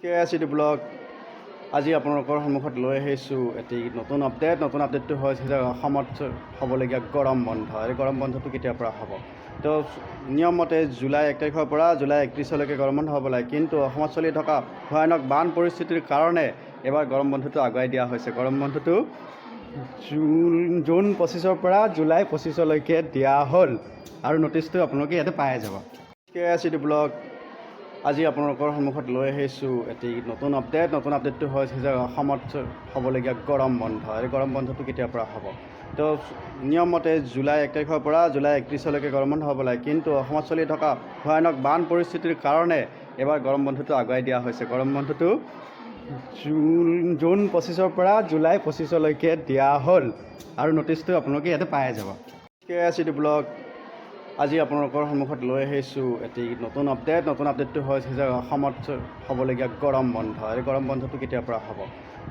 HKS Edu blog আজি আপোনালোকৰ সন্মুখত লৈ আহিছোঁ এটি নতুন আপডেটটো হৈছে যে অসমত হ'বলগীয়া গৰম বন্ধ। এই গৰম বন্ধটো কেতিয়াৰ পৰা হ'ব? তো নিয়মমতে জুলাই 1 তাৰিখৰ পৰা জুলাই 31লৈকে গৰম বন্ধ হ'ব লাগে, কিন্তু অসমত চলি থকা ভয়ানক বান পৰিস্থিতিৰ কাৰণে এবাৰ গৰম বন্ধটো আগুৱাই দিয়া হৈছে। গৰম বন্ধটো জুন 25ৰ পৰা জুলাই 25লৈকে দিয়া হ'ল আৰু নটিচটো আপোনালোকে ইয়াতে পাই যাব। HKS Edu ব্লগ আজি আপোনালোকৰ সন্মুখত লৈ আহিছোঁ এটি নতুন আপডেটটো হৈছে যে অসমত হ'বলগীয়া গৰম বন্ধ। এই গৰম বন্ধটো কেতিয়াৰ পৰা হ'ব? তো নিয়মমতে জুলাই 1 তাৰিখৰ পৰা জুলাই 31লৈকে গৰম বন্ধ হ'ব লাগে, কিন্তু অসমত চলি থকা ভয়ানক বান পৰিস্থিতিৰ কাৰণে এবাৰ গৰম বন্ধটো আগুৱাই দিয়া হৈছে। গৰম বন্ধটো জুন 25ৰ পৰা জুলাই 25লৈকে দিয়া হ'ল আৰু নটিচটো আপোনালোকে ইয়াতে পাই যাব। HKS Edu ব্লগ আজি আপোনালোকৰ সন্মুখত লৈ আহিছোঁ এটি নতুন আপডেটটো হৈছে যে অসমত হ'বলগীয়া গৰম বন্ধ। এই গৰম বন্ধটো কেতিয়াৰ পৰা হ'ব? তো